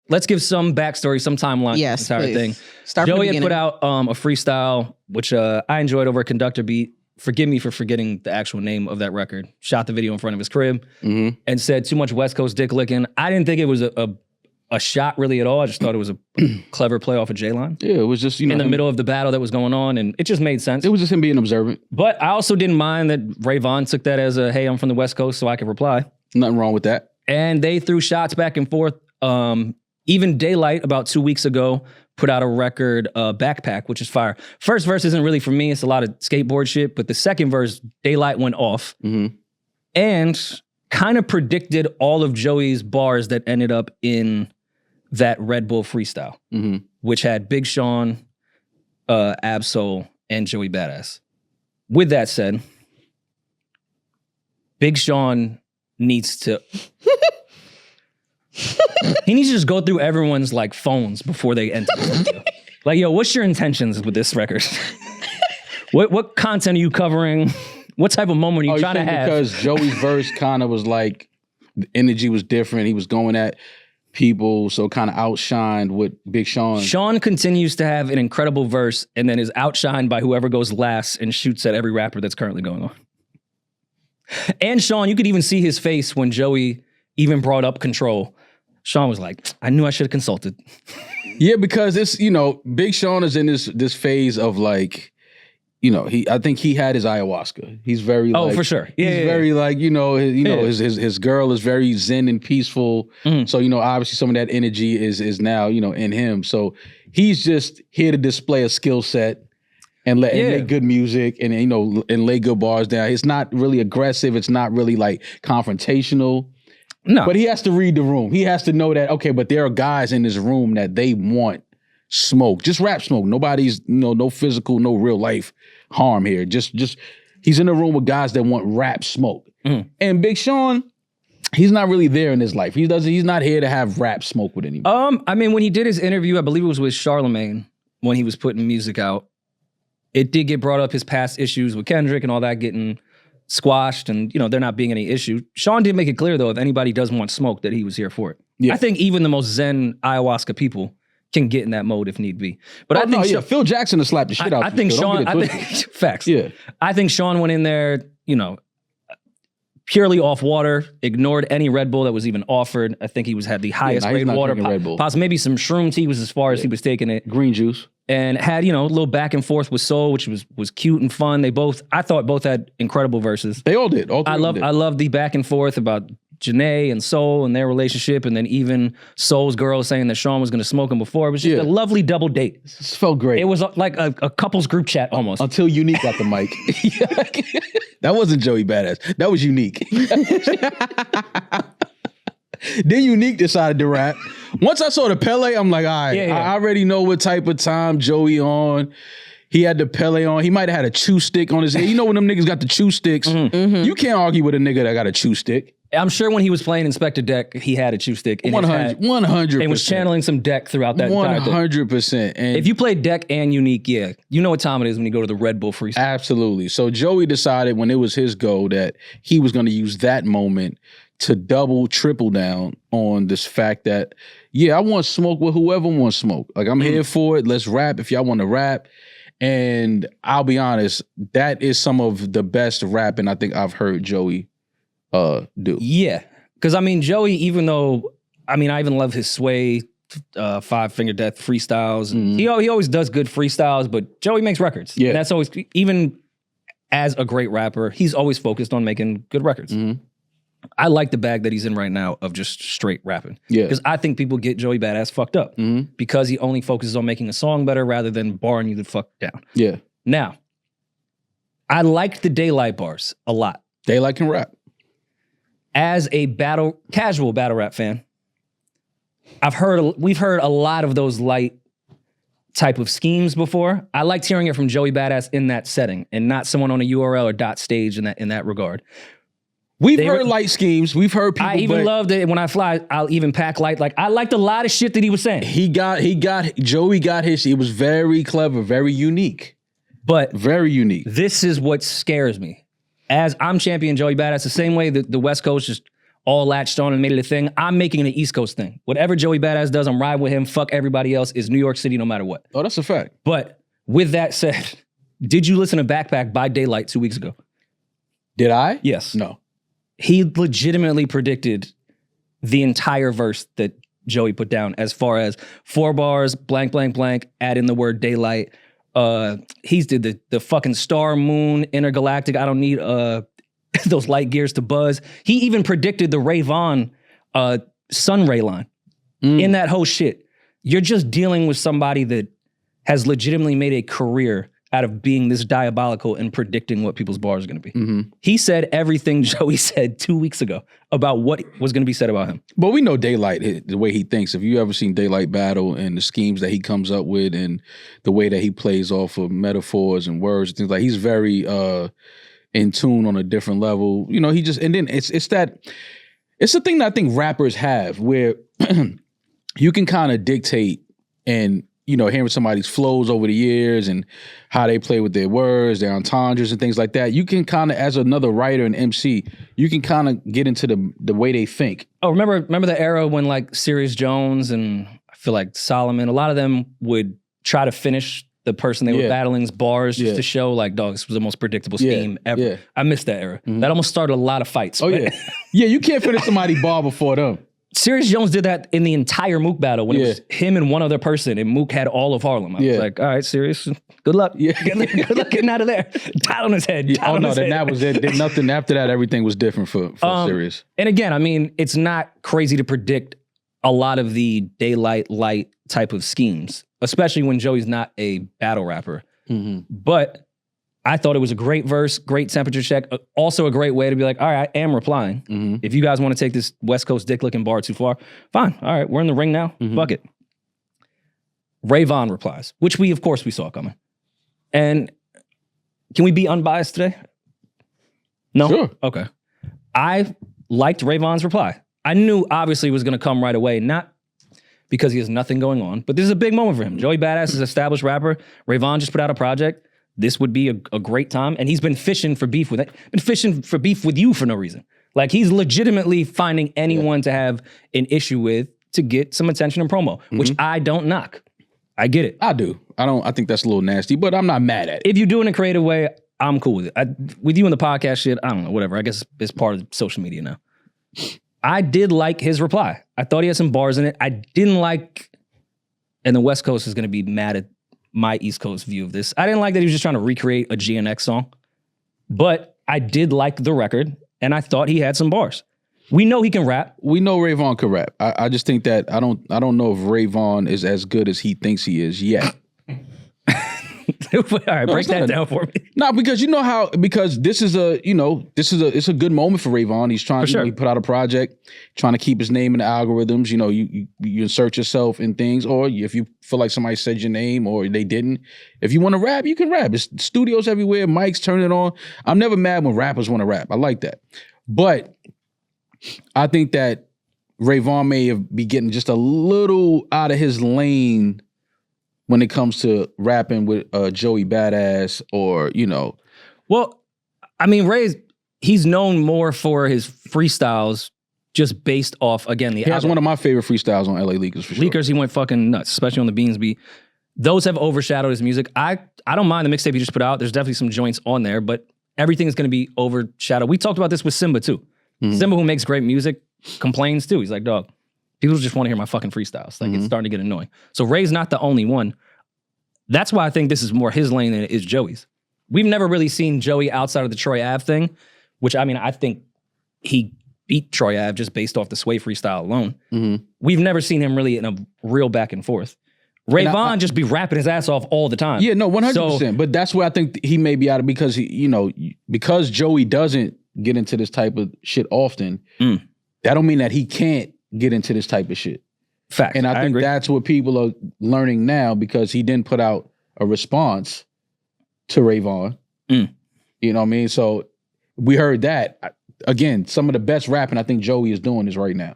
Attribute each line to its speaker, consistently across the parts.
Speaker 1: let's give some backstory, some timeline.
Speaker 2: Yes,
Speaker 1: to this entire thing. Joey had put out a freestyle, which I enjoyed over a Conductor beat. Forgive me for forgetting the actual name of that record. Shot the video in front of his crib and said too much West Coast dick licking. I didn't think it was a shot really at all. I just thought it was a clever play off of J-Line.
Speaker 3: Yeah, it was just, you know,
Speaker 1: in the middle of the battle that was going on, and it just made sense.
Speaker 3: It was just him being observant.
Speaker 1: But I also didn't mind that Ray Vaughn took that as a, hey, I'm from the West Coast, so I can reply.
Speaker 3: Nothing wrong with that.
Speaker 1: And they threw shots back and forth. Even Daylight, about 2 weeks ago, put out a record, Backpack, which is fire. First verse isn't really for me. It's a lot of skateboard shit. But the second verse, Daylight went off and kind of predicted all of Joey's bars that ended up in that Red Bull freestyle, which had Big Sean, Ab-Soul, and Joey Badass. With that said, Big Sean needs to... he needs to just go through everyone's like phones before they enter the studio. Like, yo, what's your intentions with this record? what content are you covering? What type of moment are you trying to have?
Speaker 3: Because Joey's verse kind of was like, the energy was different. He was going at people, so kind of outshined with Big Sean.
Speaker 1: Sean continues to have an incredible verse and then is outshined by whoever goes last and shoots at every rapper that's currently going on. And Sean, you could even see his face when Joey even brought up Control. Sean was like, I knew I should have consulted.
Speaker 3: Yeah, because it's, you know, Big Sean is in this phase of like, you know, I think he had his ayahuasca. He's very like,
Speaker 1: for sure. Yeah,
Speaker 3: he's very like, his girl is very zen and peaceful. So, you know, obviously some of that energy is now, you know, in him. So he's just here to display a skill set and make good music and, you know, and lay good bars down. It's not really aggressive. It's not really like confrontational.
Speaker 1: No.
Speaker 3: But he has to read the room. He has to know that, okay, but there are guys in this room that they want smoke. Just rap smoke. Nobody's, no physical, no real life harm here. Just he's in a room with guys that want rap smoke. And Big Sean, he's not really there in his life. He's not here to have rap smoke with anybody.
Speaker 1: I mean, when he did his interview, I believe it was with Charlemagne when he was putting music out, it did get brought up his past issues with Kendrick and all that getting squashed and, you know, there not being any issue. Sean did make it clear, though, if anybody does want smoke, that he was here for it. Yeah. I think even the most zen ayahuasca people can get in that mode if need be. But I think
Speaker 3: Phil Jackson has slapped the shit out of
Speaker 1: think Sean, facts. Yeah. I think Sean went in there, you know, purely off water, ignored any Red Bull that was even offered. I think he had the highest grade water. Possibly maybe some shroom tea was as far as he was taking it.
Speaker 3: Green juice.
Speaker 1: And had, you know, a little back and forth with Soul, which was cute and fun. I thought both had incredible verses.
Speaker 3: They all did.
Speaker 1: I love the back and forth about Janae and Soul and their relationship, and then even Soul's girl saying that Sean was going to smoke him before. It was just a lovely double date.
Speaker 3: It felt great.
Speaker 1: It was like a couple's group chat almost.
Speaker 3: Until Unique got the mic. That wasn't Joey Badass. That was Unique. Then Unique decided to rap. Once I saw the Pele, I'm like, all right, I already know what type of time Joey on. He had the Pele on. He might have had a chew stick on his head. You know when them niggas got the chew sticks? You can't argue with a nigga that got a chew stick.
Speaker 1: I'm sure when he was playing Inspector Deck, he had a chew stick in
Speaker 3: 100%.
Speaker 1: And was channeling some Deck throughout that entire thing.
Speaker 3: 100%. And
Speaker 1: if you play Deck and Unique, you know what time it is when you go to the Red Bull freestyle.
Speaker 3: Absolutely. So Joey decided when it was his go that he was going to use that moment to double, triple down on this fact that, I want smoke with whoever wants smoke. Like, I'm here for it. Let's rap if y'all want to rap. And I'll be honest, that is some of the best rapping I think I've heard Joey do.
Speaker 1: Yeah. Because, I mean, Joey, even though, I even love his Sway, 5 Finger Death freestyles. He always does good freestyles, but Joey makes records. Yeah. And that's always, even as a great rapper, he's always focused on making good records. I like the bag that he's in right now of just straight rapping. Yeah. Because I think people get Joey Badass fucked up because he only focuses on making a song better rather than barring you the fuck down.
Speaker 3: Yeah.
Speaker 1: Now, I liked the Daylight bars a lot.
Speaker 3: Daylight can rap.
Speaker 1: As a casual battle rap fan, we've heard a lot of those light type of schemes before. I liked hearing it from Joey Badass in that setting and not someone on a URL or dot stage in that regard.
Speaker 3: We've heard light schemes. We've heard people.
Speaker 1: I even loved it when I fly. I'll even pack light. Like, I liked a lot of shit that he was saying.
Speaker 3: Joey got his. It was very clever, very unique,
Speaker 1: but
Speaker 3: very unique.
Speaker 1: This is what scares me. As I'm champion Joey Badass, the same way that the West Coast just all latched on and made it a thing. I'm making it an East Coast thing. Whatever Joey Badass does, I'm riding with him. Fuck everybody else. Is New York City no matter what.
Speaker 3: Oh, that's a fact.
Speaker 1: But with that said, did you listen to Backpack by Daylight 2 weeks ago?
Speaker 3: Did I?
Speaker 1: Yes.
Speaker 3: No.
Speaker 1: He legitimately predicted the entire verse that Joey put down as far as 4 bars, blank, blank, blank, add in the word daylight. He's did the fucking star, moon, intergalactic. I don't need those light gears to buzz. He even predicted the Ray Vaughn sun ray line in that whole shit. You're just dealing with somebody that has legitimately made a career out of being this diabolical and predicting what people's bars are going to be. He said everything Joey said 2 weeks ago about what was going to be said about him.
Speaker 3: But we know Daylight, the way he thinks. If you ever seen Daylight battle and the schemes that he comes up with and the way that he plays off of metaphors and words and things like, he's very in tune on a different level. You know, he just, and then it's the thing that I think rappers have where you can kind of dictate and, you know, hearing somebody's flows over the years and how they play with their words, their entendres and things like that. You can kind of, as another writer and MC, you can kind of get into the way they think.
Speaker 1: Oh, remember the era when like Sirius Jones and I feel like Solomon, a lot of them would try to finish the person they were battling's bars just to show like, dog, this was the most predictable scheme ever. Yeah. I missed that era. That almost started a lot of fights.
Speaker 3: Oh, yeah. Yeah, you can't finish somebody's bar before them.
Speaker 1: Sirius Jones did that in the entire Mook battle when it was him and one other person, and Mook had all of Harlem. I was like, all right, Sirius, good luck. Good luck getting out of there. Dot on his head.
Speaker 3: Oh, no, then that was it. Then nothing after that, everything was different for Sirius.
Speaker 1: And again, I mean, it's not crazy to predict a lot of the daylight light type of schemes, especially when Joey's not a battle rapper. But I thought it was a great verse, great temperature check. Also a great way to be like, all right, I am replying. If you guys want to take this West Coast dick licking bar too far, fine. All right, we're in the ring now. Fuck it. Ray Vaughn replies, which of course we saw coming. And can we be unbiased today? No?
Speaker 3: Sure.
Speaker 1: Okay. I liked Ray Vaughn's reply. I knew obviously it was going to come right away, not because he has nothing going on, but this is a big moment for him. Joey Badass is an established rapper. Ray Vaughn just put out a project. This would be a great time. And he's been fishing for beef with you for no reason. Like he's legitimately finding anyone to have an issue with to get some attention and promo, which I don't knock. I get it.
Speaker 3: I do. I think that's a little nasty, but I'm not mad at it.
Speaker 1: If you do it in a creative way, I'm cool with it. With you in the podcast shit, I don't know, whatever. I guess it's part of social media now. I did like his reply. I thought he had some bars in it. I didn't like, and the West Coast is going to be mad at my East Coast view of this. I didn't like that he was just trying to recreate a GNX song, but I did like the record, and I thought he had some bars. We know he can rap.
Speaker 3: We know Ray Vaughn can rap. I just think that I don't know if Ray Vaughn is as good as he thinks he is yet.
Speaker 1: All right, break that down for me.
Speaker 3: No, because you know how, because this is it's a good moment for Ray Vaughn. He's trying to, he put out a project, trying to keep his name in the algorithms. You know, you insert yourself in things, or if you feel like somebody said your name or they didn't. If you want to rap, you can rap. It's studios everywhere, mics, turn it on. I'm never mad when rappers want to rap. I like that. But I think that Ray Vaughn may be getting just a little out of his lane when it comes to rapping with Joey Badass or, you know.
Speaker 1: Well, I mean, he's known more for his freestyles just based off, again, the
Speaker 3: He has one of my favorite freestyles on LA Leakers for sure.
Speaker 1: Leakers, he went fucking nuts, especially on the Beans beat. Those have overshadowed his music. I don't mind the mixtape he just put out. There's definitely some joints on there, but everything is going to be overshadowed. We talked about this with Simba too. Simba, who makes great music, complains too. He's like, dog, people just want to hear my fucking freestyles. Like, it's starting to get annoying. So Ray's not the only one. That's why I think this is more his lane than it is Joey's. We've never really seen Joey outside of the Troy Ave thing, which, I mean, I think he beat Troy Ave just based off the Sway freestyle alone. We've never seen him really in a real back and forth. Ray Vaughn just be rapping his ass off all the time.
Speaker 3: Yeah, no, 100%. But that's where I think he may be out of, because because Joey doesn't get into this type of shit often, that don't mean that he can't get into this type of shit.
Speaker 1: Fact.
Speaker 3: And I think that's what people are learning now, because he didn't put out a response to Ray Vaughn. You know what I mean? So we heard that. Again, some of the best rapping I think Joey is doing is right now.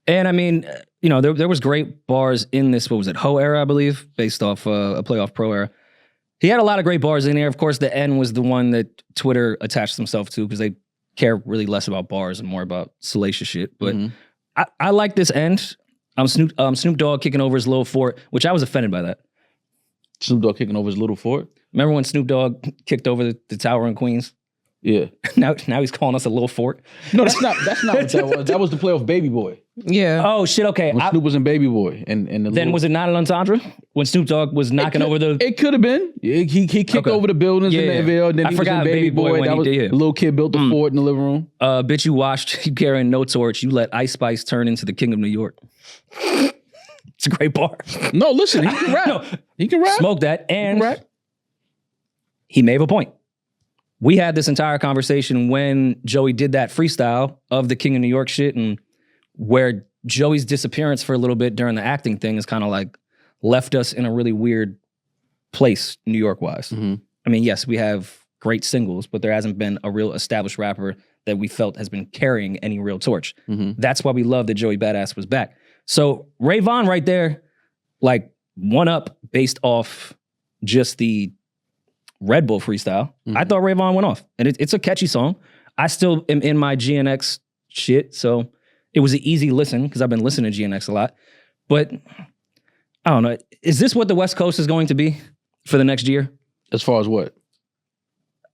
Speaker 1: And I mean, you know, there was great bars in this, what was it, Ho era, I believe, based off a Playoff Pro era. He had a lot of great bars in there. Of course, the end was the one that Twitter attached himself to, because they care really less about bars and more about salacious shit. But I like this end. Snoop Dogg kicking over his little fort, which I was offended by that.
Speaker 3: Snoop Dogg kicking over his little fort?
Speaker 1: Remember when Snoop Dogg kicked over the tower in Queens?
Speaker 3: Yeah.
Speaker 1: Now he's calling us a little fort.
Speaker 3: No, that's not what that was. That was the play of Baby Boy.
Speaker 2: Yeah.
Speaker 1: Oh shit. Okay.
Speaker 3: When Snoop was in Baby Boy, and
Speaker 1: then was it not an entendre when Snoop Dogg was knocking over the?
Speaker 3: It could have been. He kicked over the buildings in the NFL. And then
Speaker 1: I
Speaker 3: he
Speaker 1: forgot
Speaker 3: was in Baby Boy.
Speaker 1: when
Speaker 3: That
Speaker 1: he
Speaker 3: was
Speaker 1: did.
Speaker 3: the little kid built the fort in the living room.
Speaker 1: Bitch, you washed. You carrying no torch. You let Ice Spice turn into the king of New York. It's a great bar.
Speaker 3: No, listen, he can rap.
Speaker 1: No.
Speaker 3: He can rap.
Speaker 1: Smoke that, and
Speaker 3: rap.
Speaker 1: he may have a point. We had this entire conversation when Joey did that freestyle of the King of New York shit, and where Joey's disappearance for a little bit during the acting thing is kind of like left us in a really weird place, New York wise. I mean, yes, we have great singles, but there hasn't been a real established rapper that we felt has been carrying any real torch. That's why we love that Joey Badass was back. So Ray Vaughn right there, like one up based off just the Red Bull freestyle. I thought Ray Vaughn went off, and it's a catchy song. I still am in my GNX shit, so it was an easy listen because I've been listening to GNX a lot. But I don't know. Is this what the West Coast is going to be for the next year?
Speaker 3: As far as what?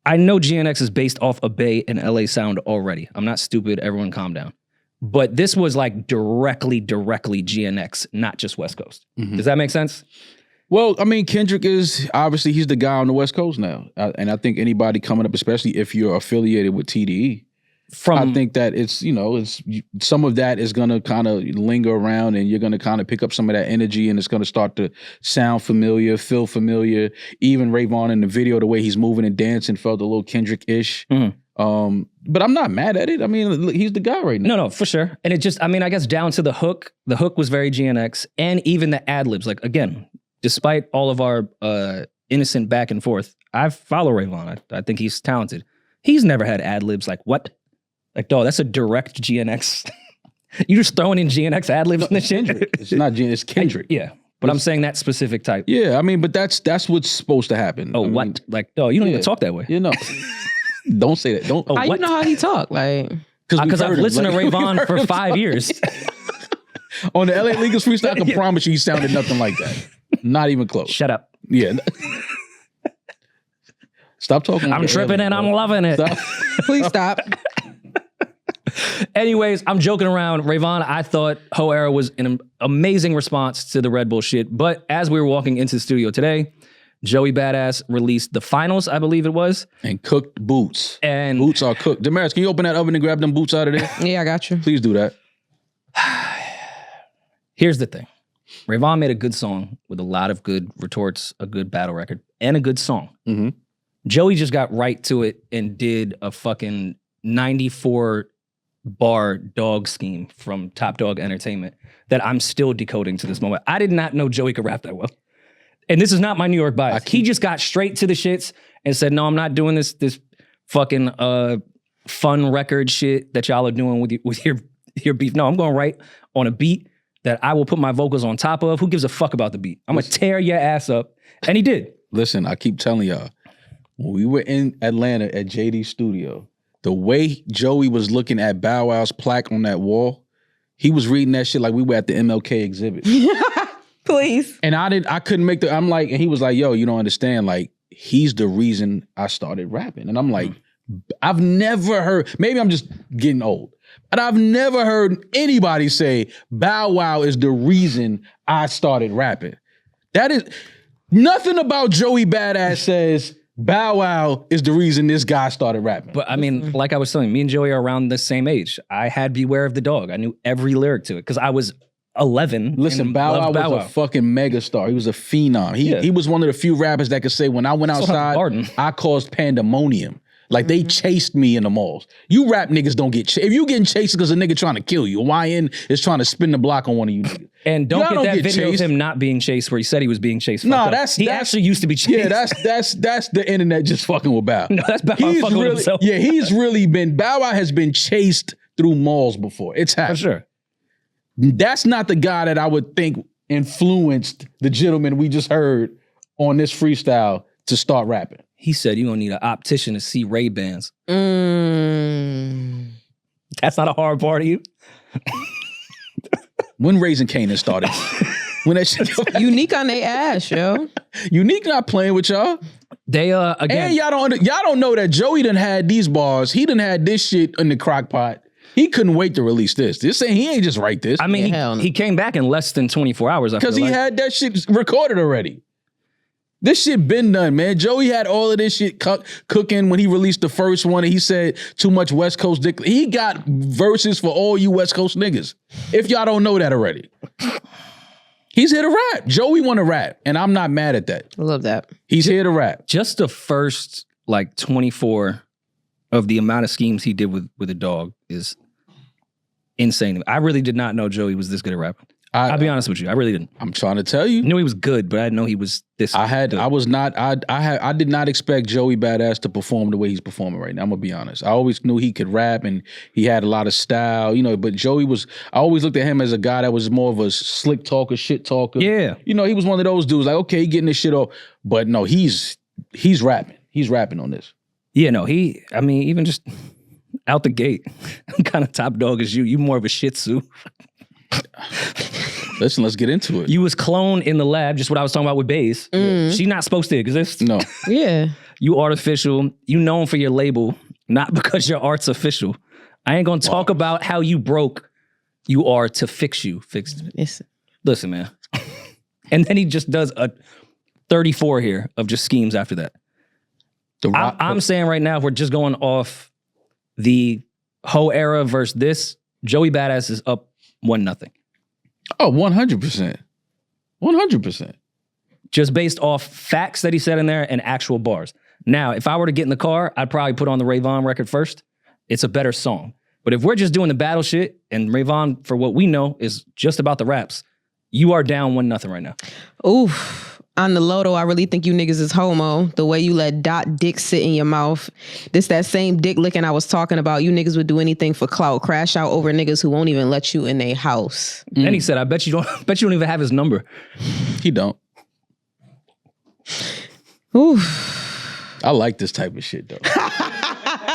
Speaker 1: I know GNX is based off a Bay and LA sound already. I'm not stupid. Everyone calm down. But this was like directly GNX, not just West Coast. Does that make sense?
Speaker 3: Well, I mean, Kendrick is obviously he's the guy on the West Coast now, and I think anybody coming up, especially if you're affiliated with TDE, I think that it's some of that is gonna kind of linger around, and you're gonna kind of pick up some of that energy, and it's gonna start to sound familiar, feel familiar. Even Ray Vaughn in the video, the way he's moving and dancing felt a little Kendrick-ish. But I'm not mad at it. I mean, he's the guy right now.
Speaker 1: No, for sure. And it just, I mean, I guess down to the hook was very GNX, and even the ad-libs. Like, again, despite all of our innocent back and forth, I follow Ray Vaughn. I think he's talented. He's never had ad-libs like, what? Like, dog, that's a direct GNX. You just throwing in GNX ad-libs in the shit?
Speaker 3: It's not GNX, it's Kendrick.
Speaker 1: Yeah. But I'm saying that specific type.
Speaker 3: Yeah, I mean, but that's what's supposed to happen.
Speaker 1: Oh,
Speaker 3: I mean,
Speaker 1: what? Like, no, you don't even talk that way.
Speaker 3: You know. Don't say that. Don't.
Speaker 2: How you know how he talk? Like,
Speaker 1: because I've listened to Ray Vaughn for 5 years.
Speaker 3: On the LA Leakers freestyle, I can promise you he sounded nothing like that. Not even close.
Speaker 1: Shut up.
Speaker 3: Yeah. Stop talking.
Speaker 1: I'm tripping and I'm loving it.
Speaker 3: Stop.
Speaker 2: please stop.
Speaker 1: Anyways, I'm joking around. Ray Vaughn, I thought Ho Era was an amazing response to the Red Bull shit. But as we were walking into the studio today, Joey Badass released the finals, I believe it was.
Speaker 3: And cooked boots.
Speaker 1: And
Speaker 3: boots are cooked. Demaris, can you open that oven and grab them boots out of there?
Speaker 2: Yeah, I got you.
Speaker 3: Please do that.
Speaker 1: Here's the thing. Ray Vaughn made a good song with a lot of good retorts, a good battle record, and a good song. Joey just got right to it and did a fucking 94 bar dog scheme from Top Dog Entertainment that I'm still decoding to this moment. I did not know Joey could rap that well. And this is not my New York bias. He just got straight to the shits and said, no, I'm not doing this fucking fun record shit that y'all are doing with your beef. No, I'm going right on a beat that I will put my vocals on top of. Who gives a fuck about the beat? I'm going to tear your ass up. And he did.
Speaker 3: Listen, I keep telling y'all, when we were in Atlanta at JD's studio, the way Joey was looking at Bow Wow's plaque on that wall, he was reading that shit like we were at the MLK exhibit.
Speaker 2: Please.
Speaker 3: And I couldn't make I'm like, and he was like, yo, you don't understand. Like, he's the reason I started rapping. And I'm like, I've never heard, maybe I'm just getting old, but I've never heard anybody say Bow Wow is the reason I started rapping. That is, nothing about Joey Badass says Bow Wow is the reason this guy started rapping.
Speaker 1: But I mean, like I was telling you, me and Joey are around the same age. I had Beware of the Dog. I knew every lyric to it because I was 11.
Speaker 3: Listen, Bow Wow was a fucking megastar. He was a phenom. He was one of the few rappers that could say, when I went outside, I caused pandemonium. Like, they chased me in the malls. You rap niggas don't get chased. If you getting chased because a nigga trying to kill you, a YN is trying to spin the block on one of you niggas.
Speaker 1: And don't get that video of him not being chased where he said he was being chased.
Speaker 3: No,
Speaker 1: he actually used to be chased.
Speaker 3: Yeah, that's the internet just fucking with Bow.
Speaker 1: No, that's Bow Wow fucking with himself.
Speaker 3: Yeah, he's really been, Bow Wow has been chased through malls before. It's happened.
Speaker 1: For sure.
Speaker 3: That's not the guy that I would think influenced the gentleman we just heard on this freestyle to start rapping.
Speaker 1: He said you're gonna need an optician to see Ray-Bans.
Speaker 2: Mm.
Speaker 1: That's not a hard part of you.
Speaker 3: When Raising Kanan started. When that shit
Speaker 2: Unique on their ass, yo.
Speaker 3: Unique not playing with y'all.
Speaker 1: They again.
Speaker 3: And y'all don't know that Joey done had these bars. He done had this shit in the crock pot. He couldn't wait to release this. This ain't, he ain't just write this.
Speaker 1: I mean,
Speaker 2: Yeah,
Speaker 1: he came back in less than 24 hours.
Speaker 3: Because he had that shit recorded already. This shit been done, man. Joey had all of this shit cooking when he released the first one, and he said too much West Coast dick. He got verses for all you West Coast niggas. If y'all don't know that already. He's here to rap. Joey want to rap, and I'm not mad at that.
Speaker 2: I love that.
Speaker 3: He's here to rap.
Speaker 1: Just the first like 24 of the amount of schemes he did with a dog is insane. I really did not know Joey was this good at rapping. I'll be honest with you. I really didn't.
Speaker 3: I'm trying to tell you.
Speaker 1: I knew he was good, but I didn't know he was this good.
Speaker 3: I did not expect Joey Badass to perform the way he's performing right now. I'm gonna be honest. I always knew he could rap and he had a lot of style, you know, but Joey was, I always looked at him as a guy that was more of a slick talker, shit talker.
Speaker 1: Yeah.
Speaker 3: You know, he was one of those dudes like, okay, he getting this shit off. But no, he's rapping. He's rapping on this.
Speaker 1: Yeah, no, even just out the gate, I'm kind of top dog as you. You more of a Shih Tzu.
Speaker 3: Listen, let's get into it.
Speaker 1: You was cloned in the lab, just what I was talking about with Baze. She not supposed to exist.
Speaker 3: No.
Speaker 2: Yeah.
Speaker 1: You artificial. You known for your label, not because your art's official. I ain't gonna talk about how you broke. You are to fix you. Fixed it. Listen, man. And then he just does a 34 here of just schemes after that. I'm saying right now, if we're just going off the whole era versus this, Joey Badass is up 1-0.
Speaker 3: Oh, 100%. 100%.
Speaker 1: Just based off facts that he said in there and actual bars. Now, if I were to get in the car, I'd probably put on the Ray Vaughn record first. It's a better song. But if we're just doing the battle shit, and Ray Vaughn, for what we know, is just about the raps, you are down 1-0 right now.
Speaker 2: Oof. On the low, though, I really think you niggas is homo. The way you let dot dick sit in your mouth. This that same dick licking I was talking about. You niggas would do anything for clout. Crash out over niggas who won't even let you in their house.
Speaker 1: And he said, I bet you don't even have his number.
Speaker 3: He don't.
Speaker 2: Oof.
Speaker 3: I like this type of shit, though.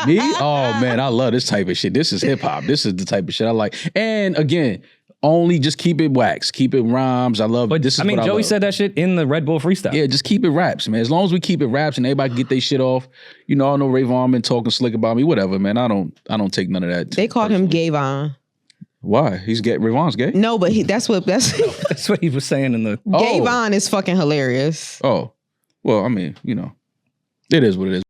Speaker 3: Me? Oh, man, I love this type of shit. This is hip-hop. This is the type of shit I like. And, again, only just keep it wax. Keep it rhymes. I love
Speaker 1: But
Speaker 3: this. Is
Speaker 1: I mean,
Speaker 3: what
Speaker 1: Joey
Speaker 3: love.
Speaker 1: said that shit in the Red Bull freestyle.
Speaker 3: Yeah, just keep it raps, man. As long as we keep it raps and everybody get their shit off. You know, I know Ray Vaughn been talking slick about me. Whatever, man. I don't take none of that.
Speaker 2: They called him Gay Von.
Speaker 3: Why? He's gay. Ray Vaughn's gay?
Speaker 2: No, but that's
Speaker 1: That's what he was saying in the...
Speaker 2: Gay Von is fucking hilarious.
Speaker 3: Oh. Well, I mean, you know, it is what it is.